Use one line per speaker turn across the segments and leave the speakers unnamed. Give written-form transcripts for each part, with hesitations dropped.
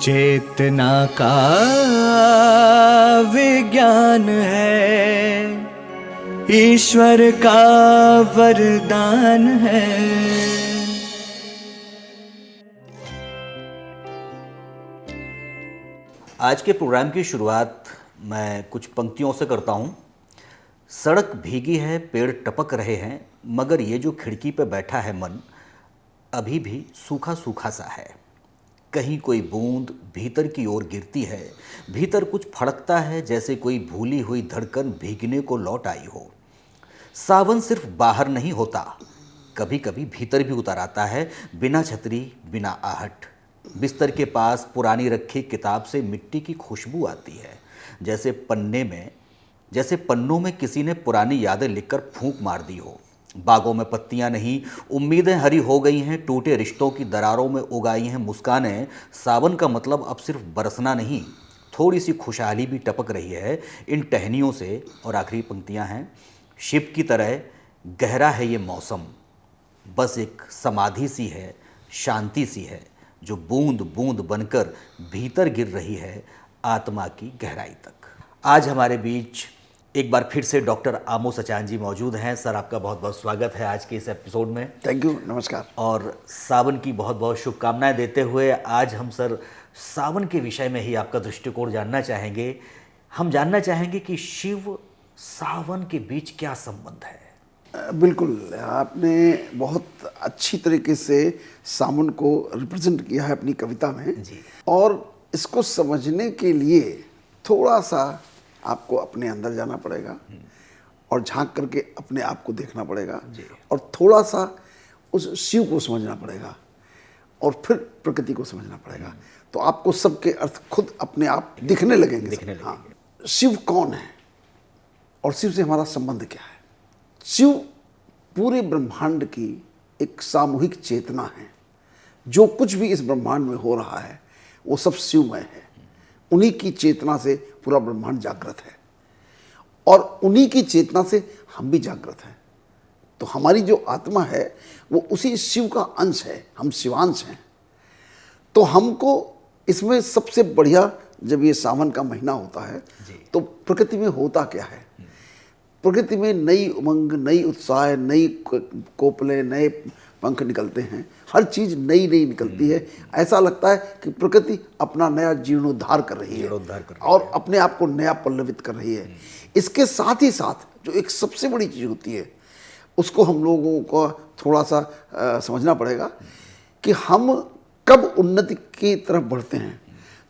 चेतना का विज्ञान है, ईश्वर का वरदान है।
आज के प्रोग्राम की शुरुआत मैं कुछ पंक्तियों से करता हूँ। सड़क भीगी है, पेड़ टपक रहे हैं, मगर ये जो खिड़की पे बैठा है मन अभी भी सूखा सूखा सा है। कहीं कोई बूंद भीतर की ओर गिरती है, भीतर कुछ फड़कता है, जैसे कोई भूली हुई धड़कन भीगने को लौट आई हो। सावन सिर्फ बाहर नहीं होता, कभी कभी भीतर भी उतर आता है, बिना छतरी बिना आहट। बिस्तर के पास पुरानी रखी किताब से मिट्टी की खुशबू आती है, जैसे पन्नों में किसी ने पुरानी यादें लिखकर फूंक मार दी हो। बागों में पत्तियां नहीं, उम्मीदें हरी हो गई हैं, टूटे रिश्तों की दरारों में उगाई हैं मुस्कानें। सावन का मतलब अब सिर्फ बरसना नहीं, थोड़ी सी खुशहाली भी टपक रही है इन टहनियों से। और आखिरी पंक्तियां हैं, शिव की तरह गहरा है ये मौसम, बस एक समाधि सी है, शांति सी है, जो बूंद बूंद बनकर भीतर गिर रही है आत्मा की गहराई तक। आज हमारे बीच एक बार फिर से डॉक्टर आमोस अचान जी मौजूद हैं। सर, आपका बहुत बहुत स्वागत है आज के इस एपिसोड में।
थैंक यू, नमस्कार।
और सावन की बहुत बहुत शुभकामनाएं देते हुए आज हम सर सावन के विषय में ही आपका दृष्टिकोण जानना चाहेंगे। हम जानना चाहेंगे कि शिव सावन के बीच क्या संबंध है।
बिल्कुल, आपने बहुत अच्छी तरीके से सावन को रिप्रेजेंट किया है अपनी कविता में
जी।
और इसको समझने के लिए थोड़ा सा आपको अपने अंदर जाना पड़ेगा और झांक करके अपने आप को देखना पड़ेगा और थोड़ा सा उस शिव को समझना पड़ेगा और फिर प्रकृति को समझना पड़ेगा, तो आपको सबके अर्थ खुद अपने आप दिखने लगेंगे। हाँ, शिव कौन है और शिव से हमारा संबंध क्या है? शिव पूरे ब्रह्मांड की एक सामूहिक चेतना है। जो कुछ भी इस ब्रह्मांड में हो रहा है वो सब शिवमय है। उन्हीं की चेतना से पूरा ब्रह्मांड जागृत है और उन्हीं की चेतना से हम भी जागृत हैं। तो हमारी जो आत्मा है वो उसी शिव का अंश है, हम शिवांश हैं। तो हमको इसमें सबसे बढ़िया, जब ये सावन का महीना होता है तो प्रकृति में होता क्या है? प्रकृति में नई उमंग, नई उत्साह, नई कोपले, नए पंख निकलते हैं। हर चीज़ नई नई निकलती है। ऐसा लगता है कि प्रकृति अपना नया जीर्णोद्धार कर रही है और अपने आप को नया पल्लवित कर रही है। इसके साथ ही साथ जो एक सबसे बड़ी चीज़ होती है उसको हम लोगों को थोड़ा सा समझना पड़ेगा कि हम कब उन्नति की तरफ बढ़ते हैं।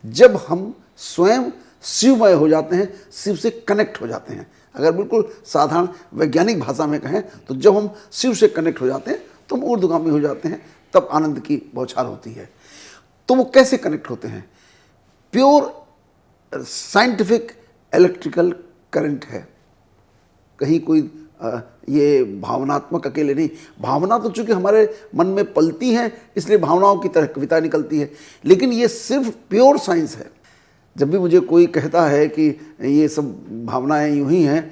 जब हम स्वयं शिवमय हो जाते हैं, शिव से कनेक्ट हो जाते हैं। अगर बिल्कुल साधारण वैज्ञानिक भाषा में कहें तो जब हम शिव से कनेक्ट हो जाते हैं तो हम ऊर्ध्वगामी हो जाते हैं, तब आनंद की बौछार होती है। तो वो कैसे कनेक्ट होते हैं? प्योर साइंटिफिक इलेक्ट्रिकल करंट है, कहीं कोई ये भावनात्मक अकेले नहीं। भावना तो चूंकि हमारे मन में पलती हैं इसलिए भावनाओं की तरह कविता निकलती है, लेकिन ये सिर्फ प्योर साइंस है। जब भी मुझे कोई कहता है कि ये सब भावनाएं यूं ही हैं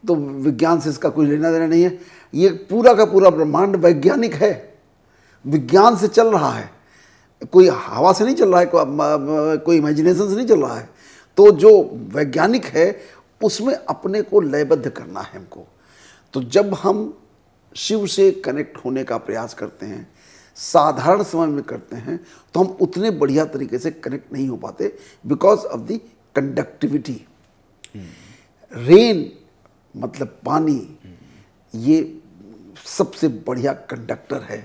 तो विज्ञान से इसका कोई लेना देना नहीं है। ये पूरा का पूरा ब्रह्मांड वैज्ञानिक है, विज्ञान से चल रहा है, कोई हवा से नहीं चल रहा है, कोई इमेजिनेशन से नहीं चल रहा है। तो जो वैज्ञानिक है उसमें अपने को लयबद्ध करना है हमको। तो जब हम शिव से कनेक्ट होने का प्रयास करते हैं, साधारण समय में करते हैं, तो हम उतने बढ़िया तरीके से कनेक्ट नहीं हो पाते because of the conductivity. Rain मतलब पानी, ये सबसे बढ़िया कंडक्टर है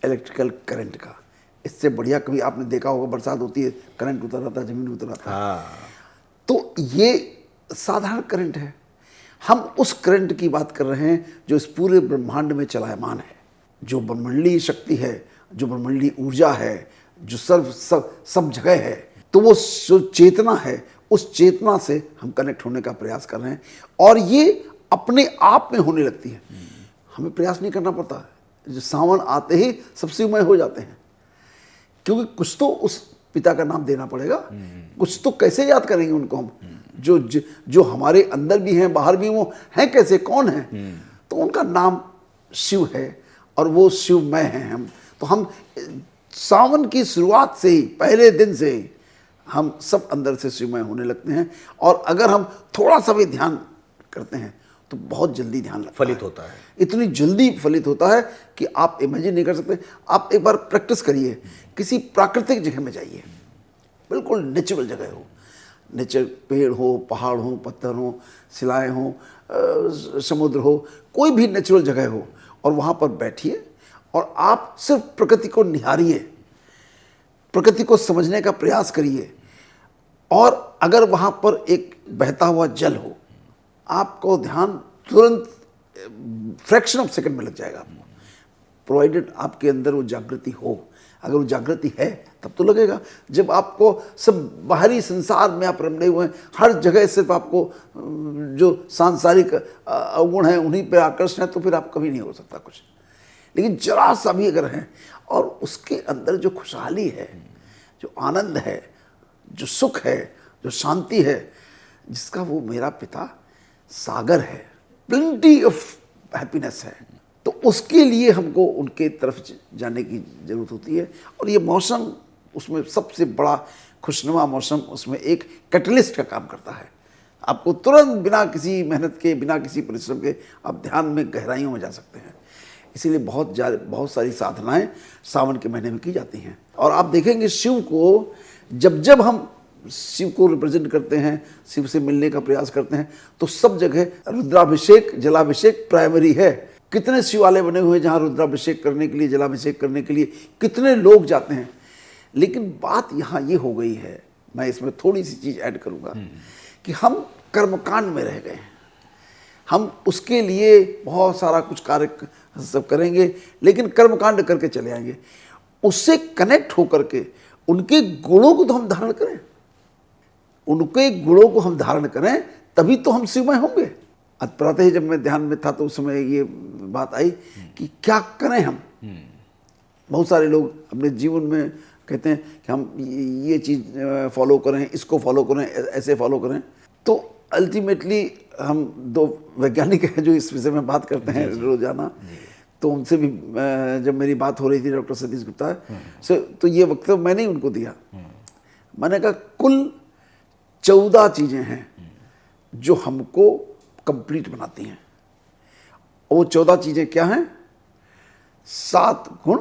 इलेक्ट्रिकल करंट का। इससे बढ़िया कभी आपने देखा होगा, बरसात होती है, करंट उतर आता है, जमीन उतर आता है। तो ये साधारण करंट है। हम उस करंट की बात कर रहे हैं जो इस पूरे ब्रह्मांड में चलायमान है, जो ब्रह्मांडीय शक्ति है, जो ब्रह्मांडीय ऊर्जा है, जो सब जगह है। तो वो जो चेतना है, उस चेतना से हम कनेक्ट होने का प्रयास कर रहे हैं और ये अपने आप में होने लगती है। हमें प्रयास नहीं करना पड़ता। जो सावन आते ही सब शिवमय हो जाते हैं, क्योंकि कुछ तो उस पिता का नाम देना पड़ेगा। कुछ तो कैसे याद करेंगे उनको हम, जो हमारे अंदर भी हैं, बाहर भी, वो हैं कैसे, कौन है? तो उनका नाम शिव है और वो शिवमय हैं हम। तो हम सावन की शुरुआत से ही, पहले दिन से ही हम सब अंदर से शिवमय होने लगते हैं। और अगर हम थोड़ा सा भी ध्यान करते हैं तो बहुत जल्दी ध्यान लगता
फलित
है।
होता है।
इतनी जल्दी फलित होता है कि आप इमेजिन नहीं कर सकते। आप एक बार प्रैक्टिस करिए, किसी प्राकृतिक जगह में जाइए, बिल्कुल नेचुरल जगह हो, नेचर, पेड़ हो, पहाड़ हो, पत्थर हो, शिलाएँ हो, समुद्र हो, कोई भी नेचुरल जगह हो, और वहाँ पर बैठिए और आप सिर्फ प्रकृति को निहारिए, प्रकृति को समझने का प्रयास करिए। और अगर वहाँ पर एक बहता हुआ जल हो, आपको ध्यान तुरंत फ्रैक्शन ऑफ सेकंड में लग जाएगा आपको, प्रोवाइडेड आपके अंदर वो जागृति हो। अगर वो जागृति है तब तो लगेगा। जब आपको सब बाहरी संसार में आप रमने हुए हैं, हर जगह सिर्फ आपको जो सांसारिक अवगुण हैं उन्हीं पे आकर्षण है, तो फिर आप कभी नहीं हो सकता कुछ। लेकिन जरा सा भी अगर है और उसके अंदर जो खुशहाली है, जो आनंद है, जो सुख है, जो शांति है, जिसका वो मेरा पिता सागर है, प्लेंटी ऑफ हैप्पीनेस है, तो उसके लिए हमको उनके तरफ जाने की ज़रूरत होती है। और ये मौसम, उसमें सबसे बड़ा खुशनुमा मौसम, उसमें एक कैटलिस्ट का काम करता है। आपको तुरंत बिना किसी मेहनत के, बिना किसी परिश्रम के आप ध्यान में गहराइयों में जा सकते हैं। इसीलिए बहुत सारी साधनाएं सावन के महीने में की जाती हैं। और आप देखेंगे शिव को जब हम शिव को रिप्रेजेंट करते हैं, शिव से मिलने का प्रयास करते हैं, तो सब जगह रुद्राभिषेक, जलाभिषेक प्राइमरी है। कितने शिवालय बने हुए हैं जहाँ रुद्राभिषेक करने के लिए, जलाभिषेक करने के लिए कितने लोग जाते हैं। लेकिन बात यहाँ ये हो गई है, मैं इसमें थोड़ी सी चीज़ ऐड करूँगा, कि हम कर्मकांड में रह गए हैं। हम उसके लिए बहुत सारा कुछ कार्य सब करेंगे, लेकिन कर्मकांड करके चले आएंगे। उससे कनेक्ट होकर के उनके गुणों को तो हम धारण करें, उनके गुणों को हम धारण करें, तभी तो हम शिवमय होंगे। आज प्रातः जब मैं ध्यान में था तो उस समय ये बात आई कि क्या करें हम। बहुत सारे लोग अपने जीवन में कहते हैं कि हम ये चीज़ फॉलो करें, इसको फॉलो करें, ऐसे फॉलो करें। तो अल्टीमेटली हम दो वैज्ञानिक हैं जो इस विषय में बात करते हैं रोजाना, तो उनसे भी जब मेरी बात हो रही थी डॉक्टर सतीश गुप्ता से, तो ये वक्तव्य मैंने ही उनको दिया। मैंने कहा कुल 14 चीज़ें हैं जो हमको कंप्लीट बनाती हैं। वो 14 चीज़ें क्या हैं? 7 गुण,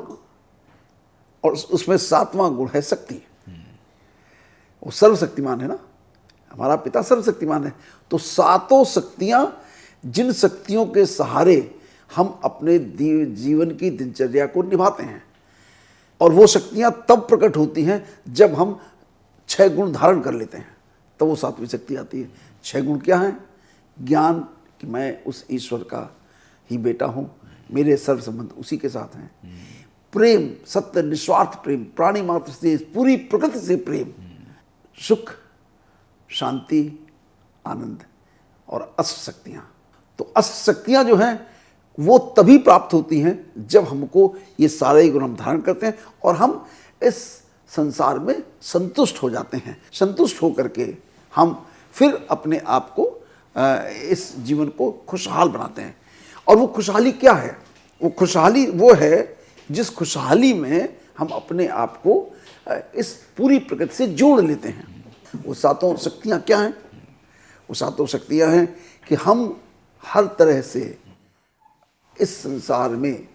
और उसमें 7वां गुण है शक्ति। वो सर्वशक्तिमान है ना, हमारा पिता सर्वशक्तिमान है। तो 7 शक्तियां, जिन शक्तियों के सहारे हम अपने जीवन की दिनचर्या को निभाते हैं, और वो शक्तियां तब प्रकट होती हैं जब हम 6 गुण धारण कर लेते हैं, तो वो 7वीं शक्ति आती है। 6 गुण क्या हैं? ज्ञान कि मैं उस ईश्वर का ही बेटा हूँ, मेरे सर्व संबंध उसी के साथ हैं। प्रेम, सत्य निस्वार्थ प्रेम, प्राणी मात्र से, पूरी प्रकृति से प्रेम। सुख, शांति, आनंद, और अष्ट शक्तियाँ। तो अष्ट शक्तियाँ जो हैं वो तभी प्राप्त होती हैं जब हमको ये सारे गुण हम धारण करते हैं और हम इस संसार में संतुष्ट हो जाते हैं। संतुष्ट होकर के हम फिर अपने आप को, इस जीवन को खुशहाल बनाते हैं। और वो खुशहाली क्या है? वो खुशहाली वो है जिस खुशहाली में हम अपने आप को इस पूरी प्रकृति से जोड़ लेते हैं। वो 7 शक्तियाँ क्या हैं? वो 7 शक्तियाँ हैं कि हम हर तरह से इस संसार में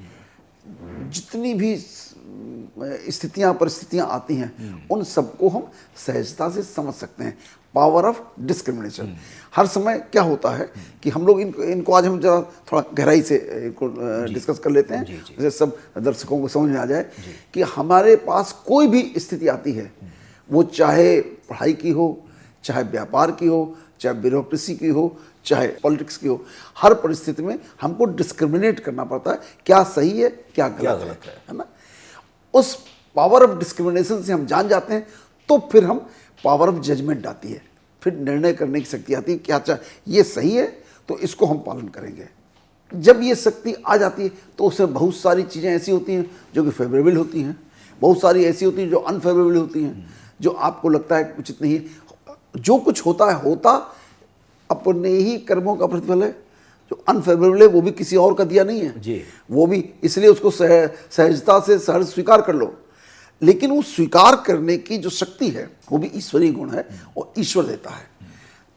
जितनी भी स्थितियाँ परिस्थितियाँ आती हैं उन सबको हम सहजता से समझ सकते हैं। Power of discrimination. हर समय क्या होता है कि हम लोग इनको आज हम जरा थोड़ा गहराई से इनको डिस्कस कर लेते हैं, जैसे सब दर्शकों को समझ में आ जाए कि हमारे पास कोई भी स्थिति आती है, वो चाहे पढ़ाई की हो, चाहे व्यापार की हो, चाहे ब्यूरोक्रेसी की हो, चाहे पॉलिटिक्स की हो, हर परिस्थिति में हमको डिस्क्रिमिनेट करना पड़ता है, क्या सही है क्या गलत है ना। उस पावर ऑफ डिस्क्रिमिनेशन से हम जान जाते हैं, तो फिर हम पावर ऑफ जजमेंट आती है, फिर निर्णय करने की शक्ति आती है कि अच्छा ये सही है तो इसको हम पालन करेंगे। जब ये शक्ति आ जाती है तो उसमें बहुत सारी चीज़ें ऐसी होती हैं जो कि फेवरेबल होती हैं, बहुत सारी ऐसी होती हैं जो अनफेवरेबल होती हैं, जो आपको लगता है उचित नहीं है। जो कुछ होता है होता अपने ही कर्मों का प्रतिफल है। जो अनफेवरेबल है वो भी किसी और का दिया नहीं है जी, वो भी इसलिए उसको सहजता से सहज स्वीकार कर लो। लेकिन वो स्वीकार करने की जो शक्ति है वो भी ईश्वरीय गुण है और ईश्वर देता है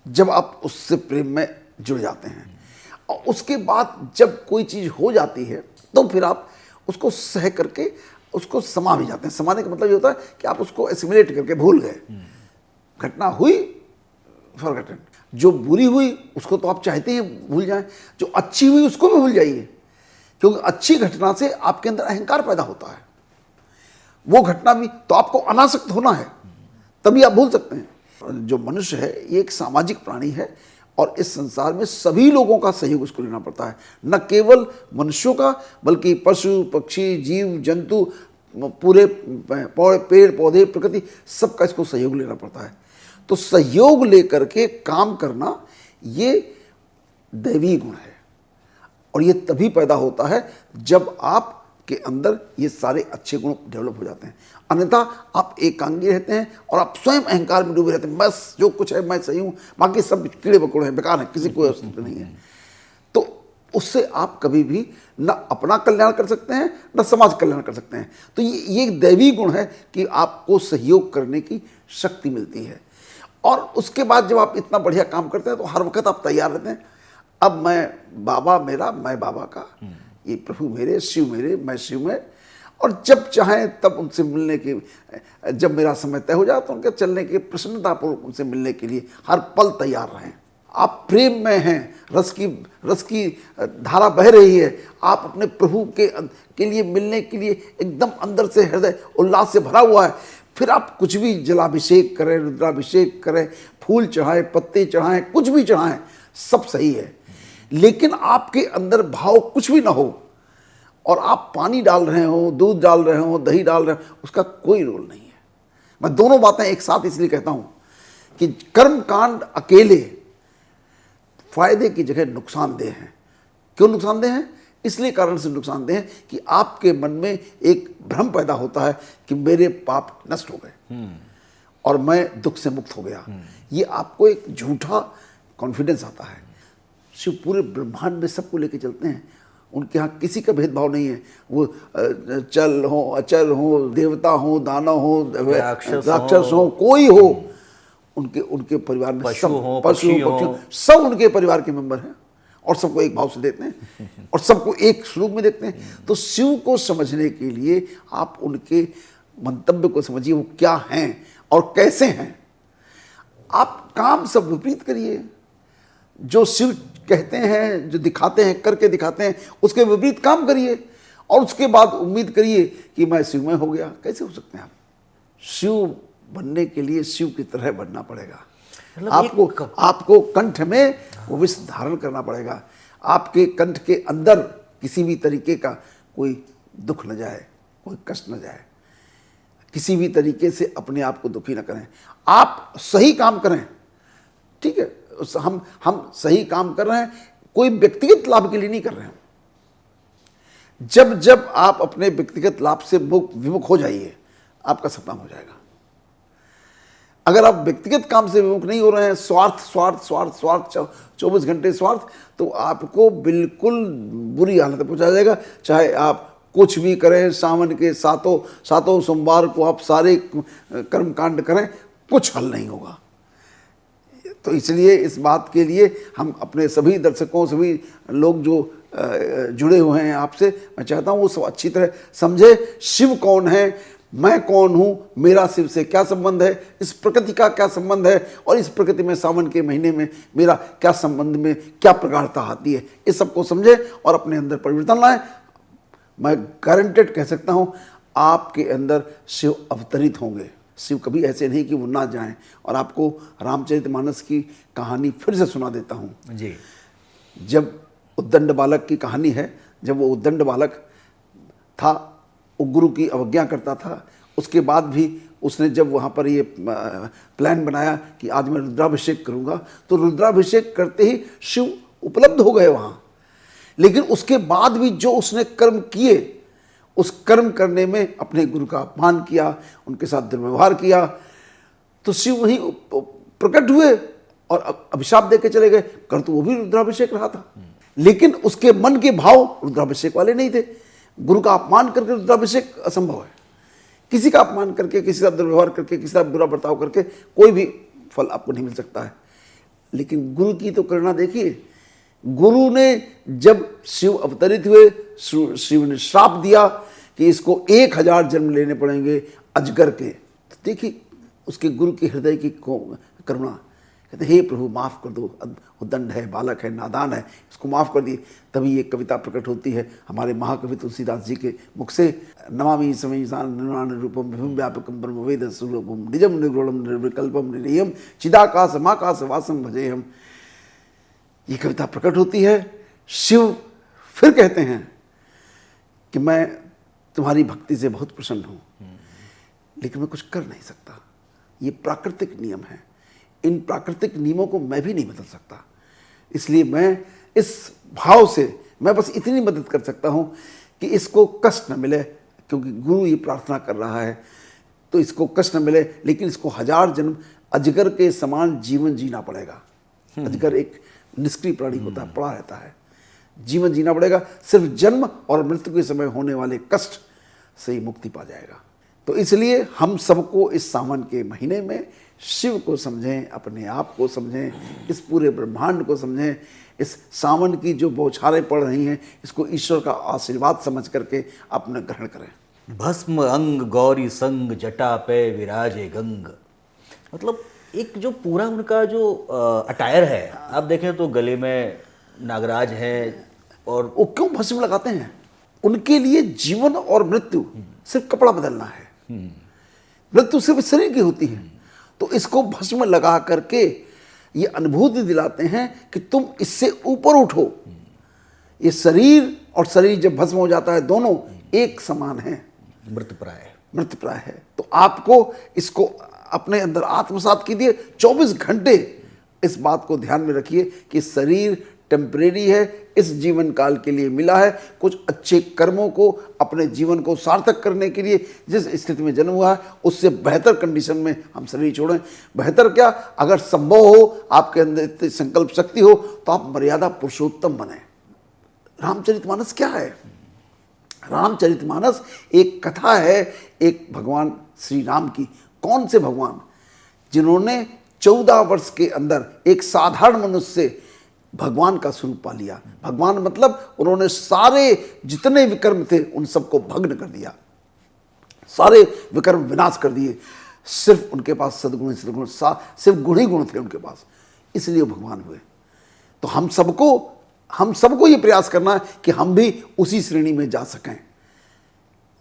जब आप उससे प्रेम में जुड़ जाते हैं। और उसके बाद जब कोई चीज़ हो जाती है तो फिर आप उसको सह करके उसको समा भी जाते हैं। समाने का मतलब ये होता है कि आप उसको एसिमुलेट करके भूल गए। घटना हुई, फॉरगॉटन। जो बुरी हुई उसको तो आप चाहते हैं भूल जाएं, जो अच्छी हुई उसको भी भूल जाइए, क्योंकि अच्छी घटना से आपके अंदर अहंकार पैदा होता है। वो घटना भी तो आपको अनासक्त होना है, तभी आप भूल सकते हैं। जो मनुष्य है ये एक सामाजिक प्राणी है और इस संसार में सभी लोगों का सहयोग उसको लेना पड़ता है, न केवल मनुष्यों का बल्कि पशु पक्षी जीव जंतु पूरे पेड़ पौधे प्रकृति सबका इसको सहयोग लेना पड़ता है। तो सहयोग लेकर के काम करना ये दैवी गुण है और ये तभी पैदा होता है जब आप के अंदर ये सारे अच्छे गुण डेवलप हो जाते हैं। अन्यथा आप एकांगी रहते हैं और आप स्वयं अहंकार में डूबे रहते हैं, बस जो कुछ है मैं सही हूँ, बाकी सब कीड़े मकोड़े हैं, बेकार हैं, किसी कोई अस्तित्व नहीं है। तो उससे आप कभी भी न अपना कल्याण कर सकते हैं न समाज कल्याण कर सकते हैं। तो ये एक दैवी गुण है कि आपको सहयोग करने की शक्ति मिलती है। और उसके बाद जब आप इतना बढ़िया काम करते हैं तो हर वक्त आप तैयार रहते हैं, अब मैं बाबा मेरा, मैं बाबा का, ये प्रभु मेरे, शिव मेरे, मैं शिव में। और जब चाहें तब उनसे मिलने की, जब मेरा समय तय हो जाए तो उनके चलने की प्रसन्नतापूर्वक उनसे मिलने के लिए हर पल तैयार रहें। आप प्रेम में हैं, रस की धारा बह रही है, आप अपने प्रभु के लिए मिलने के लिए एकदम अंदर से हृदय उल्लास से भरा हुआ है। फिर आप कुछ भी जलाभिषेक करें, रुद्राभिषेक करें, फूल चढ़ाएं, पत्ते चढ़ाएं, कुछ भी चढ़ाएं, सब सही है। लेकिन आपके अंदर भाव कुछ भी ना हो और आप पानी डाल रहे हो, दूध डाल रहे हो, दही डाल रहे हो, उसका कोई रोल नहीं है। मैं दोनों बातें एक साथ इसलिए कहता हूं कि कर्म कांड अकेले फायदे की जगह नुकसानदेह हैं। क्यों नुकसानदेह हैं? इसलिए कारण से नुकसानदेह हैं कि आपके मन में एक भ्रम पैदा होता है कि मेरे पाप नष्ट हो गए और मैं दुख से मुक्त हो गया। ये आपको एक झूठा कॉन्फिडेंस आता है। शिव पूरे ब्रह्मांड में सबको लेके चलते हैं, उनके यहाँ किसी का भेदभाव नहीं है। वो चल हो, अचल हो, देवता हो, दानव हो, राक्षस हो, कोई हो, उनके परिवार में
पशु
सब
हो,
पशु पक्षी सब उनके परिवार के मेंबर हैं और सबको एक भाव से देखते हैं और सबको एक स्वरूप में देखते हैं। तो शिव को समझने के लिए आप उनके मंतव्य को समझिए, वो क्या हैं और कैसे हैं। आप काम सब विपरीत करिए, जो शिव कहते हैं, जो दिखाते हैं, करके दिखाते हैं, उसके विपरीत काम करिए और उसके बाद उम्मीद करिए कि मैं शिवमय हो गया। कैसे हो सकते हैं आप? शिव बनने के लिए शिव की तरह बनना पड़ेगा। आपको कंठ में वो विष धारण करना पड़ेगा। आपके कंठ के अंदर किसी भी तरीके का कोई दुख न जाए, कोई कष्ट न जाए, किसी भी तरीके से अपने आप को दुखी न करें। आप सही काम करें, ठीक है, हम सही काम कर रहे हैं, कोई व्यक्तिगत लाभ के लिए नहीं कर रहे हैं। जब आप अपने व्यक्तिगत लाभ से विमुख हो जाइए, आपका सपना हो जाएगा। अगर आप व्यक्तिगत काम से विमुख नहीं हो रहे हैं, स्वार्थ स्वार्थ स्वार्थ स्वार्थ 24 घंटे स्वार्थ, तो आपको बिल्कुल बुरी हालत में पहुंचा जाएगा। चाहे आप कुछ भी करें, सावन के सातों सोमवार को आप सारे कर्म कांड करें, कुछ हल नहीं होगा। तो इसलिए इस बात के लिए हम अपने सभी दर्शकों, सभी लोग जो जुड़े हुए हैं आपसे, मैं चाहता हूँ वो सब अच्छी तरह समझे शिव कौन है, मैं कौन हूँ, मेरा शिव से क्या संबंध है, इस प्रकृति का क्या संबंध है और इस प्रकृति में सावन के महीने में मेरा क्या संबंध में क्या प्रगाढ़ता आती है, इस सबको समझे और अपने अंदर परिवर्तन लाएं। मैं गारंटेड कह सकता हूँ आपके अंदर शिव अवतरित होंगे। शिव कभी ऐसे नहीं कि वो ना जाएं। और आपको रामचरितमानस की कहानी फिर से सुना देता हूँ
जी।
जब उद्दंड बालक की कहानी है, जब वो उद्दंड बालक था, वो गुरु की अवज्ञा करता था, उसके बाद भी उसने जब वहाँ पर ये प्लान बनाया कि आज मैं रुद्राभिषेक करूँगा, तो रुद्राभिषेक करते ही शिव उपलब्ध हो गए वहाँ। लेकिन उसके बाद भी जो उसने कर्म किए, उस कर्म करने में अपने गुरु का अपमान किया, उनके साथ दुर्व्यवहार किया, तो शिव वहीं प्रकट हुए और अभिशाप दे के चले गए। कर तो वो भी रुद्राभिषेक रहा था, लेकिन उसके मन के भाव रुद्राभिषेक वाले नहीं थे। गुरु का अपमान करके रुद्राभिषेक असंभव है, किसी का अपमान करके, किसी का दुर्व्यवहार करके, किसी का बुरा बर्ताव करके कोई भी फल आपको नहीं मिल सकता है। लेकिन गुरु की तो करुणा देखिए, गुरु ने जब शिव अवतरित हुए, शिव ने श्राप दिया कि इसको 1000 जन्म लेने पड़ेंगे अजगर के। तो देखिए उसके गुरु के हृदय की करुणा, कहते हे प्रभु माफ़ कर दो, उद्दंड है, बालक है, नादान है, इसको माफ़ कर दिए। तभी ये कविता प्रकट होती है हमारे महाकवि तुलसीदास जी के मुख से, नमामि समीसान निर्वाण रूपम विभुम व्यापकम ब्रह्मवेद स्वरूपम निजम निर्गुणम निर्विकल्पम निरीयम चिदाकाश माकाश वासम भजेहम। ये कविता प्रकट होती है। शिव फिर कहते हैं कि मैं तुम्हारी भक्ति से बहुत प्रसन्न हूँ, लेकिन मैं कुछ कर नहीं सकता। ये प्राकृतिक नियम है, इन प्राकृतिक नियमों को मैं भी नहीं बदल सकता। इसलिए मैं इस भाव से मैं बस इतनी मदद कर सकता हूँ कि इसको कष्ट न मिले, क्योंकि गुरु ये प्रार्थना कर रहा है तो इसको कष्ट न मिले, लेकिन इसको 1000 जन्म अजगर के समान जीवन जीना पड़ेगा। अजगर एक निष्क्रिय प्राणी होता है, पड़ा रहता है, जीवन जीना पड़ेगा। सिर्फ जन्म और मृत्यु के समय होने वाले कष्ट से ही मुक्ति पा जाएगा। तो इसलिए हम सबको इस सावन के महीने में शिव को समझें, अपने आप को समझें, इस पूरे ब्रह्मांड को समझें। इस सावन की जो बौछारें पड़ रही हैं, इसको ईश्वर का आशीर्वाद समझ करके अपना ग्रहण करें।
भस्म अंग गौरी संग जटा पे विराजे गंग, मतलब एक जो पूरा उनका जो अटायर है, आप देखें तो गले में नागराज है। और
वो क्यों भस्म लगाते हैं? उनके लिए जीवन और मृत्यु सिर्फ कपड़ा बदलना है, मृत्यु सिर्फ शरीर की होती है। तो इसको भस्म लगा करके ये अनुभूति दिलाते हैं कि तुम इससे ऊपर उठो। ये शरीर और शरीर जब भस्म हो जाता है, दोनों एक समान है, मृतप्राय है। तो आपको इसको अपने अंदर आत्मसात कीजिए। 24 घंटे इस बात को ध्यान में रखिए कि शरीर टेम्परेरी है, इस जीवन काल के लिए मिला है। कुछ अच्छे कर्मों को, अपने जीवन को सार्थक करने के लिए जिस स्थिति में जन्म हुआ है, उससे बेहतर कंडीशन में हम शरीर छोड़ें। बेहतर क्या, अगर संभव हो, आपके अंदर इतनी संकल्प शक्ति हो, तो आप मर्यादा पुरुषोत्तम बने। रामचरितमानस क्या है? रामचरितमानस एक कथा है, एक भगवान श्री राम की। कौन से भगवान? जिन्होंने 14 वर्ष के अंदर एक साधारण मनुष्य से भगवान का स्वरूप पा लिया। भगवान मतलब उन्होंने सारे जितने विकर्म थे उन सबको भग्न कर दिया, सारे विकर्म विनाश कर दिए। सिर्फ उनके पास सद्गुण सिर्फ गुण ही गुण थे उनके पास, इसलिए वो भगवान हुए। तो हम सबको ये प्रयास करना है कि हम भी उसी श्रेणी में जा सकें।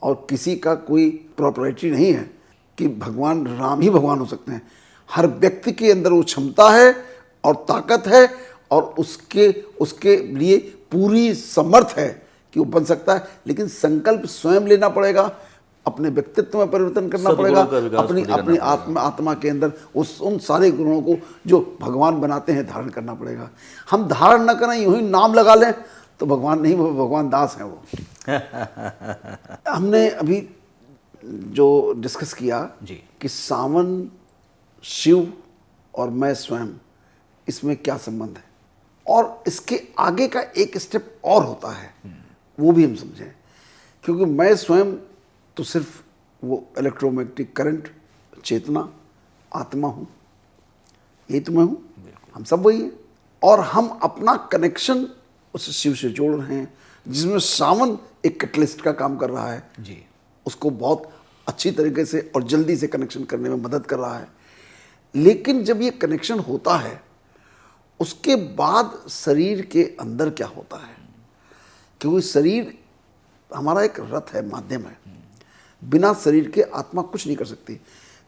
और किसी का कोई प्रॉपर्टी नहीं है कि भगवान राम ही भगवान हो सकते हैं। हर व्यक्ति के अंदर वो क्षमता है और ताकत है, और उसके लिए पूरी समर्थ है कि वो बन सकता है। लेकिन संकल्प स्वयं लेना पड़ेगा, अपने व्यक्तित्व में परिवर्तन करना पड़ेगा, अपनी आत्मा के अंदर उन सारे गुणों को जो भगवान बनाते हैं धारण करना पड़ेगा। हम धारण न करें, यूं ही नाम लगा लें तो भगवान नहीं, वो भगवान दास हैं वो। हमने अभी जो डिस्कस किया कि सावन, शिव और मैं स्वयं, इसमें क्या संबंध है, और इसके आगे का एक स्टेप और होता है, वो भी हम समझें। क्योंकि मैं स्वयं तो सिर्फ वो इलेक्ट्रोमैग्नेटिक करंट, चेतना, आत्मा हूँ, ये तो मैं हूँ, हम सब वही हैं। और हम अपना कनेक्शन उस शिव से जोड़ रहे हैं, जिसमें सावन एक कैटलिस्ट का काम कर रहा है जी। उसको बहुत अच्छी तरीके से और जल्दी से कनेक्शन करने में मदद कर रहा है। लेकिन जब ये कनेक्शन होता है, उसके बाद शरीर के अंदर क्या होता है? क्योंकि शरीर हमारा एक रथ है, माध्यम है। बिना शरीर के आत्मा कुछ नहीं कर सकती।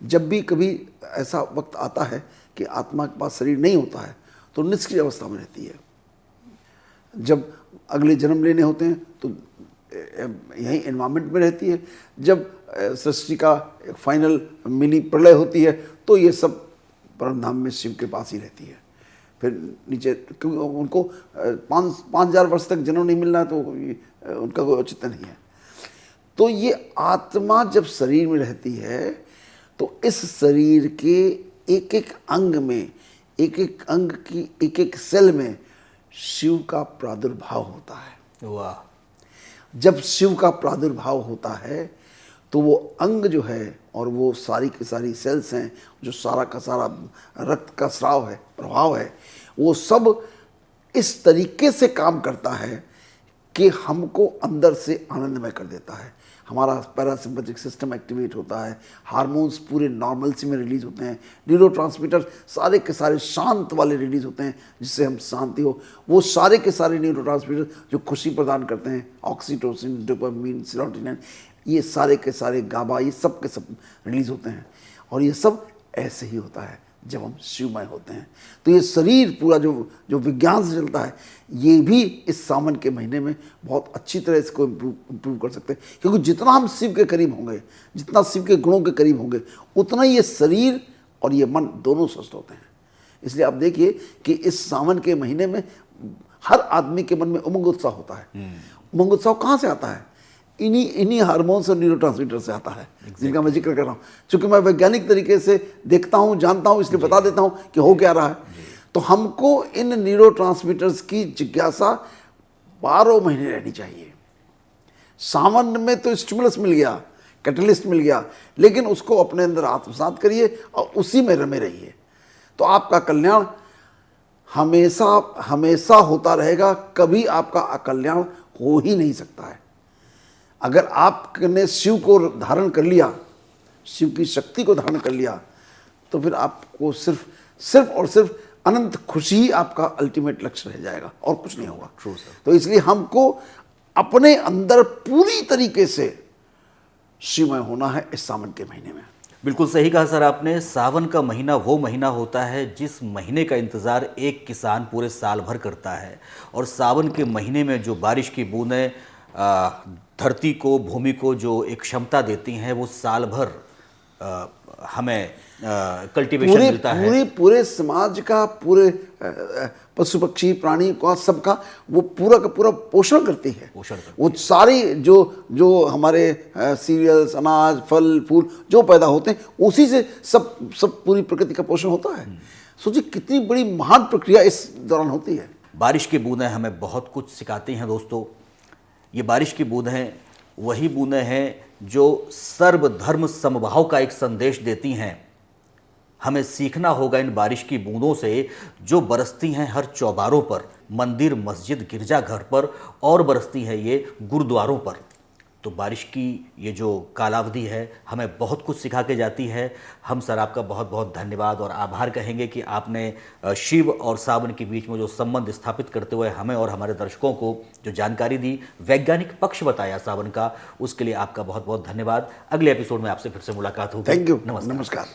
जब भी कभी ऐसा वक्त आता है कि आत्मा के पास शरीर नहीं होता है, तो निष्क्रिय अवस्था में रहती है। जब अगले जन्म लेने होते हैं तो यही एनवायरमेंट में रहती है। जब सृष्टि का एक फाइनल मिनी प्रलय होती है, तो ये सब परम धाम में शिव के पास ही रहती है। फिर नीचे, क्योंकि उनको 5,000 वर्ष तक जन्म नहीं मिलना, तो उनका कोई औचित्य नहीं है। तो ये आत्मा जब शरीर में रहती है, तो इस शरीर के एक एक अंग में, एक एक अंग की एक एक सेल में शिव का प्रादुर्भाव होता है।
वाह!
जब शिव का प्रादुर्भाव होता है, तो वो अंग जो है और वो सारी की सारी सेल्स हैं, जो सारा का सारा रक्त का स्राव है, प्रभाव है, वो सब इस तरीके से काम करता है कि हमको अंदर से आनंदमय कर देता है। हमारा पैरासिम्पैथिक सिस्टम एक्टिवेट होता है, हार्मोन्स पूरे नॉर्मलसी में रिलीज होते हैं, न्यूरोट्रांसमीटर सारे के सारे शांत वाले रिलीज होते हैं जिससे हम शांति हो। वो सारे के सारे न्यूरोट्रांसमीटर जो खुशी प्रदान करते हैं, ऑक्सीटोसिन, डोपामाइन, सेरोटोनिन, ये सारे के सारे गाबा, ये सब के सब रिलीज होते हैं। और ये सब ऐसे ही होता है जब हम शिवमय होते हैं। तो ये शरीर पूरा जो विज्ञान से चलता है, ये भी इस सावन के महीने में बहुत अच्छी तरह इसको इम्प्रूव कर सकते हैं, क्योंकि जितना हम शिव के करीब होंगे, जितना शिव के गुणों के करीब होंगे, उतना ये शरीर और ये मन दोनों स्वस्थ होते हैं। इसलिए आप देखिए कि इस सावन के महीने में हर आदमी के मन में उमंग उत्साह होता है। उमंग उत्साह कहाँ से आता है? इन्हीं हार्मोन्स और न्यूरोट्रांसमीटर से आता है, जिनका मैं जिक्र कर रहा हूँ। चूँकि मैं वैज्ञानिक तरीके से देखता हूँ, जानता हूँ, इसलिए बता देता हूँ कि हो क्या रहा है। तो हमको इन न्यूरोट्रांसमीटर्स की जिज्ञासा 12 महीने रहनी चाहिए। सावन में तो स्टिमुलस मिल गया, कैटलिस्ट मिल गया, लेकिन उसको अपने अंदर आत्मसात करिए और उसी में रमे रहिए, तो आपका कल्याण हमेशा हमेशा होता रहेगा। कभी आपका अकल्याण हो ही नहीं सकता है। अगर आपने शिव को धारण कर लिया, शिव की शक्ति को धारण कर लिया, तो फिर आपको सिर्फ और सिर्फ अनंत खुशी ही आपका अल्टीमेट लक्ष्य रह जाएगा और कुछ नहीं होगा।
True sir.
तो इसलिए हमको अपने अंदर पूरी तरीके से शिवमय होना है इस सावन के महीने में।
बिल्कुल सही कहा सर आपने। सावन का महीना वो महीना होता है जिस महीने का इंतज़ार एक किसान पूरे साल भर करता है, और सावन के महीने में जो बारिश की बूंदें धरती को, भूमि को जो एक क्षमता देती हैं, वो साल भर हमें कल्टीवेशन मिलता है।
पूरे समाज का, पूरे पशु पक्षी प्राणी का, सबका वो पूरा का पूरा पोषण करती है। वो सारी जो हमारे सीरियल्स, अनाज, फल फूल जो पैदा होते हैं, उसी से सब पूरी प्रकृति का पोषण होता है। सोचिए कितनी बड़ी महान प्रक्रिया इस दौरान होती है।
बारिश की बूंदें हमें बहुत कुछ सिखाती हैं दोस्तों। ये बारिश की बूंदें वही बूंदें हैं जो सर्वधर्म समभाव का एक संदेश देती हैं। हमें सीखना होगा इन बारिश की बूंदों से, जो बरसती हैं हर चौबारों पर, मंदिर, मस्जिद, गिरजाघर पर, और बरसती है ये गुरुद्वारों पर। तो बारिश की ये जो कालावधि है हमें बहुत कुछ सिखा के जाती है। हम सर आपका बहुत बहुत धन्यवाद और आभार कहेंगे कि आपने शिव और सावन के बीच में जो संबंध स्थापित करते हुए हमें और हमारे दर्शकों को जो जानकारी दी, वैज्ञानिक पक्ष बताया सावन का, उसके लिए आपका बहुत बहुत धन्यवाद। अगले एपिसोड में आपसे फिर से मुलाकात होगी।
थैंक यू,
नमस्कार।